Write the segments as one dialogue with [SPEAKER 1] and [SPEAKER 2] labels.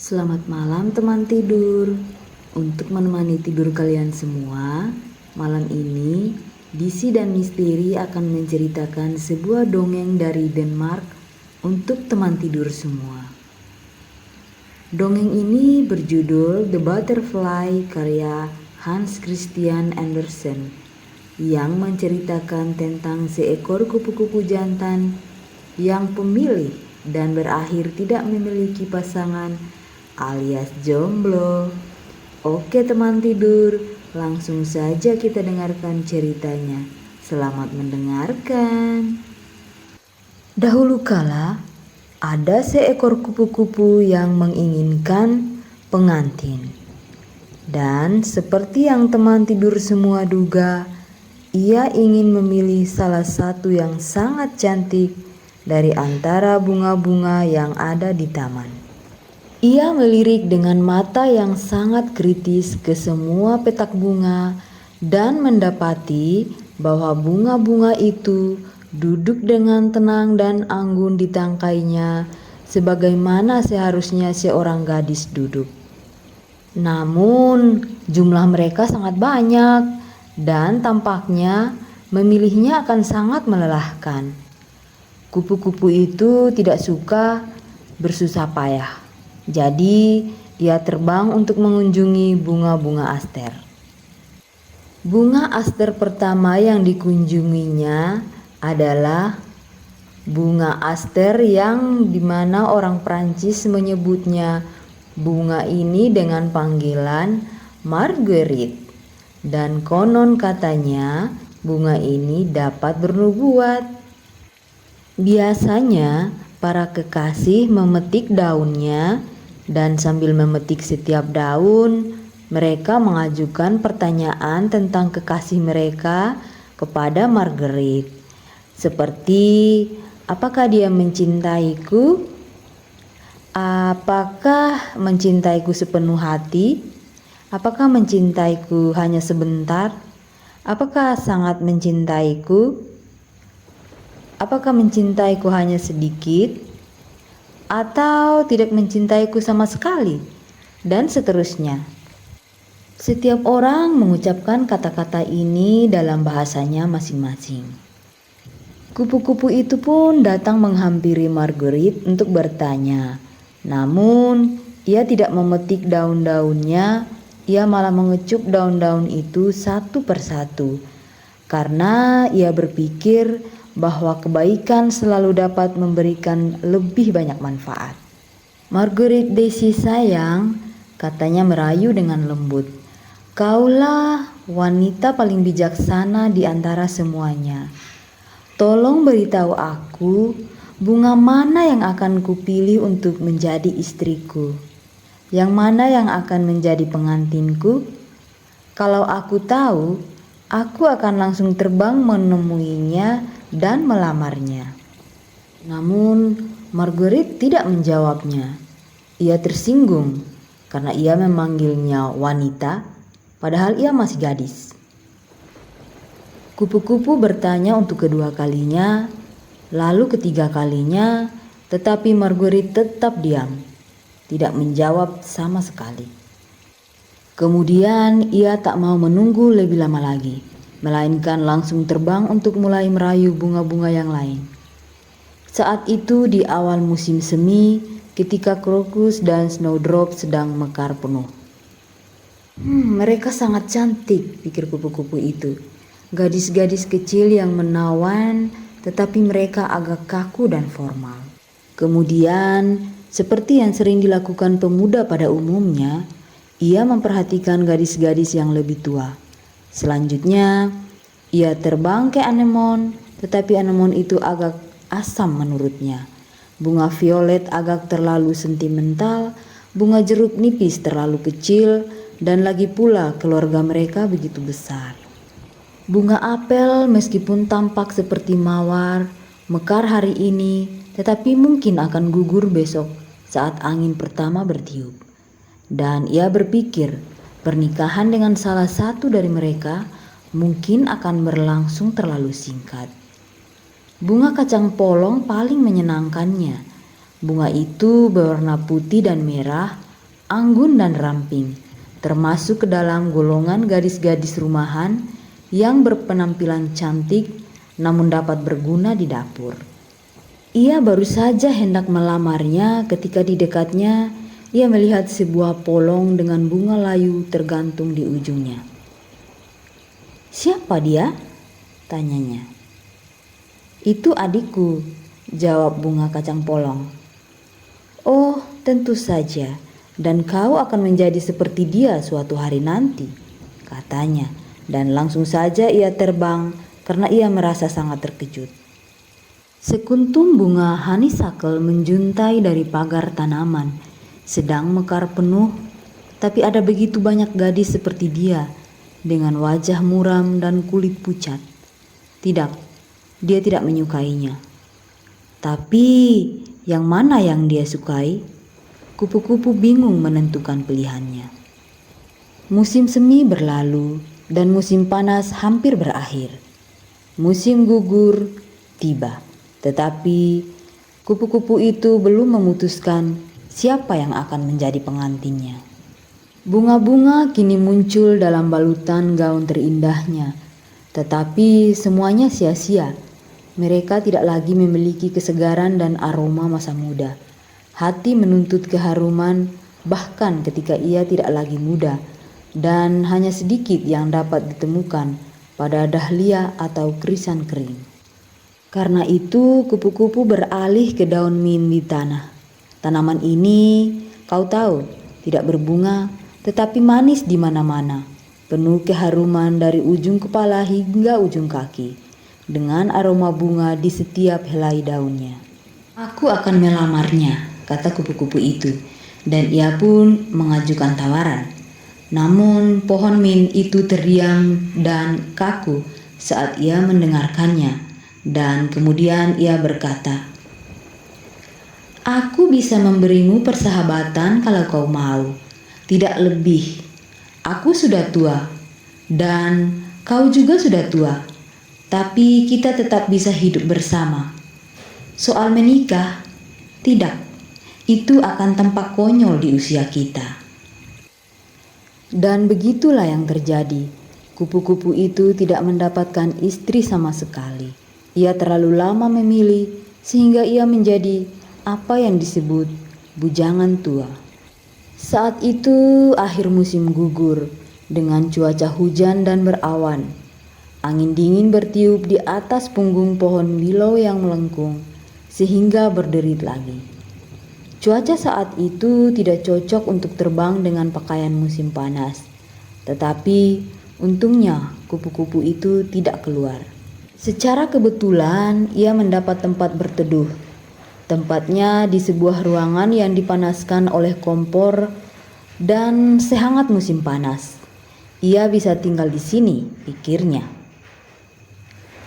[SPEAKER 1] Selamat malam teman tidur. Untuk menemani tidur kalian semua, malam ini Disi dan Misteri akan menceritakan sebuah dongeng dari Denmark untuk teman tidur semua. Dongeng ini berjudul The Butterfly karya Hans Christian Andersen yang menceritakan tentang seekor kupu-kupu jantan yang pemilih dan berakhir tidak memiliki pasangan alias jomblo. Oke teman tidur, langsung saja kita dengarkan ceritanya. Selamat mendengarkan. Dahulu kala, ada seekor kupu-kupu yang menginginkan pengantin. Dan seperti yang teman tidur semua duga, ia ingin memilih salah satu yang sangat cantik dari antara bunga-bunga yang ada di taman. Ia melirik dengan mata yang sangat kritis ke semua petak bunga dan mendapati bahwa bunga-bunga itu duduk dengan tenang dan anggun di tangkainya sebagaimana seharusnya seorang gadis duduk. Namun jumlah mereka sangat banyak dan tampaknya memilihnya akan sangat melelahkan. Kupu-kupu itu tidak suka bersusah payah. Jadi, ia terbang untuk mengunjungi bunga-bunga aster. Bunga aster pertama yang dikunjunginya adalah bunga aster yang dimana orang Prancis menyebutnya bunga ini dengan panggilan Marguerite. Dan konon katanya bunga ini dapat bernubuat. Biasanya para kekasih memetik daunnya dan sambil memetik setiap daun, mereka mengajukan pertanyaan tentang kekasih mereka kepada Marguerite. Seperti, apakah dia mencintaiku? Apakah mencintaiku sepenuh hati? Apakah mencintaiku hanya sebentar? Apakah sangat mencintaiku? Apakah mencintaiku hanya sedikit? Atau tidak mencintaiku sama sekali? Dan seterusnya. Setiap orang mengucapkan kata-kata ini dalam bahasanya masing-masing. Kupu-kupu itu pun datang menghampiri Marguerite untuk bertanya. Namun, ia tidak memetik daun-daunnya, ia malah mengecup daun-daun itu satu persatu. Karena ia berpikir bahwa kebaikan selalu dapat memberikan lebih banyak manfaat. Marguerite Desi sayang, katanya merayu dengan lembut. Kaulah wanita paling bijaksana di antara semuanya. Tolong beritahu aku, bunga mana yang akan kupilih untuk menjadi istriku? Yang mana yang akan menjadi pengantinku? Kalau aku tahu, aku akan langsung terbang menemuinya dan melamarnya. Namun Marguerite tidak menjawabnya. Ia tersinggung karena ia memanggilnya wanita, padahal ia masih gadis. Kupu-kupu bertanya untuk kedua kalinya, lalu ketiga kalinya, tetapi Marguerite tetap diam, tidak menjawab sama sekali. Kemudian ia tak mau menunggu lebih lama lagi, melainkan langsung terbang untuk mulai merayu bunga-bunga yang lain. Saat itu di awal musim semi, ketika krokus dan snowdrop sedang mekar penuh. Mereka sangat cantik, pikir kupu-kupu itu. Gadis-gadis kecil yang menawan, tetapi mereka agak kaku dan formal. Kemudian, seperti yang sering dilakukan pemuda pada umumnya, ia memperhatikan gadis-gadis yang lebih tua. Selanjutnya, ia terbang ke anemon, tetapi anemon itu agak asam menurutnya. Bunga violet agak terlalu sentimental, Bunga jeruk nipis terlalu kecil dan lagi pula keluarga mereka begitu besar. Bunga apel meskipun tampak seperti mawar, mekar hari ini, tetapi mungkin akan gugur besok saat angin pertama bertiup. Dan ia berpikir pernikahan dengan salah satu dari mereka mungkin akan berlangsung terlalu singkat. Bunga kacang polong paling menyenangkannya. Bunga itu berwarna putih dan merah, anggun dan ramping, termasuk ke dalam golongan gadis-gadis rumahan yang berpenampilan cantik namun dapat berguna di dapur. Ia baru saja hendak melamarnya ketika di dekatnya ia melihat sebuah polong dengan bunga layu tergantung di ujungnya. "Siapa dia?" tanyanya. "Itu adikku," jawab bunga kacang polong. "Oh, tentu saja, dan kau akan menjadi seperti dia suatu hari nanti," katanya. Dan langsung saja ia terbang karena ia merasa sangat terkejut. Sekuntum bunga honeysuckle menjuntai dari pagar tanaman, sedang mekar penuh, tapi ada begitu banyak gadis seperti dia, dengan wajah muram dan kulit pucat. Tidak, dia tidak menyukainya. Tapi yang mana yang dia sukai? Kupu-kupu bingung menentukan pilihannya. Musim semi berlalu dan musim panas hampir berakhir. Musim gugur tiba, tetapi kupu-kupu itu belum memutuskan siapa yang akan menjadi pengantinnya. Bunga-bunga kini muncul dalam balutan gaun terindahnya, tetapi semuanya sia-sia. Mereka tidak lagi memiliki kesegaran dan aroma masa muda. Hati menuntut keharuman bahkan ketika ia tidak lagi muda, dan hanya sedikit yang dapat ditemukan pada dahlia atau krisan kering. Karena itu kupu-kupu beralih ke daun mint di tanah. Tanaman ini, kau tahu, tidak berbunga tetapi manis di mana-mana, penuh keharuman dari ujung kepala hingga ujung kaki, dengan aroma bunga di setiap helai daunnya. "Aku akan melamarnya," kata kupu-kupu itu, dan ia pun mengajukan tawaran. Namun pohon mint itu terdiam dan kaku saat ia mendengarkannya, dan kemudian ia berkata, "Aku bisa memberimu persahabatan kalau kau mau, tidak lebih. Aku sudah tua, dan kau juga sudah tua, tapi kita tetap bisa hidup bersama. Soal menikah, tidak, itu akan tampak konyol di usia kita." Dan begitulah yang terjadi. Kupu-kupu itu tidak mendapatkan istri sama sekali. Ia terlalu lama memilih sehingga ia menjadi apa yang disebut bujangan tua. Saat itu akhir musim gugur dengan cuaca hujan dan berawan. Angin dingin bertiup di atas punggung pohon willow yang melengkung sehingga berderit lagi. Cuaca saat itu tidak cocok untuk terbang dengan pakaian musim panas. Tetapi untungnya kupu-kupu itu tidak keluar. Secara kebetulan ia mendapat tempat berteduh. Tempatnya di sebuah ruangan yang dipanaskan oleh kompor dan sehangat musim panas. Ia bisa tinggal di sini, pikirnya.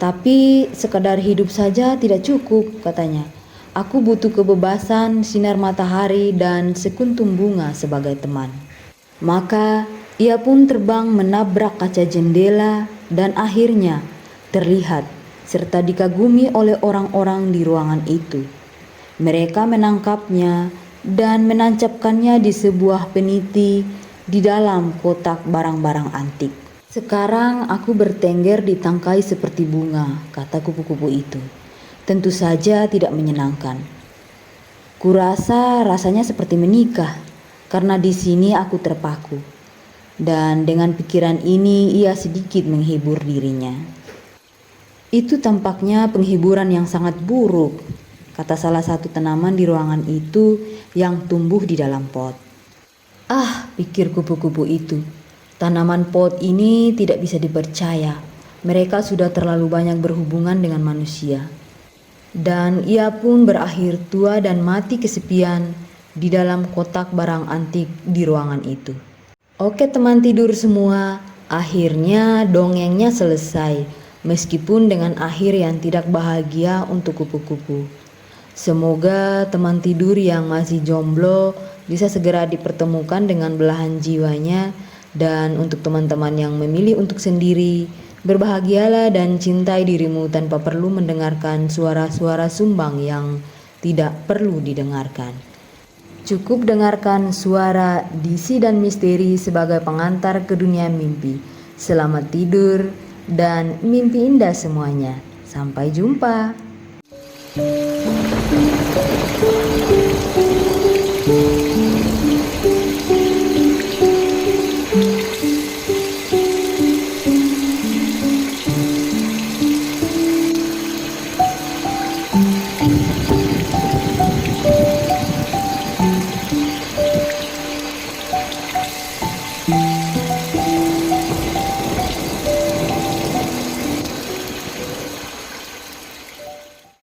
[SPEAKER 1] Tapi sekadar hidup saja tidak cukup, katanya. Aku butuh kebebasan, sinar matahari, dan sekuntum bunga sebagai teman. Maka ia pun terbang menabrak kaca jendela dan akhirnya terlihat serta dikagumi oleh orang-orang di ruangan itu. Mereka menangkapnya dan menancapkannya di sebuah peniti di dalam kotak barang-barang antik. "Sekarang aku bertengger di tangkai seperti bunga," kata kupu-kupu itu. "Tentu saja tidak menyenangkan. Kurasa rasanya seperti menikah, karena di sini aku terpaku." Dan dengan pikiran ini ia sedikit menghibur dirinya. "Itu tampaknya penghiburan yang sangat buruk," kata salah satu tanaman di ruangan itu yang tumbuh di dalam pot. "Ah," pikir kupu-kupu itu, "tanaman pot ini tidak bisa dipercaya. Mereka sudah terlalu banyak berhubungan dengan manusia." Dan ia pun berakhir tua dan mati kesepian di dalam kotak barang antik di ruangan itu. Oke teman tidur semua, akhirnya dongengnya selesai, meskipun dengan akhir yang tidak bahagia untuk kupu-kupu. Semoga teman tidur yang masih jomblo bisa segera dipertemukan dengan belahan jiwanya, dan untuk teman-teman yang memilih untuk sendiri, berbahagialah dan cintai dirimu tanpa perlu mendengarkan suara-suara sumbang yang tidak perlu didengarkan. Cukup dengarkan suara Disi dan Misteri sebagai pengantar ke dunia mimpi. Selamat tidur dan mimpi indah semuanya. Sampai jumpa.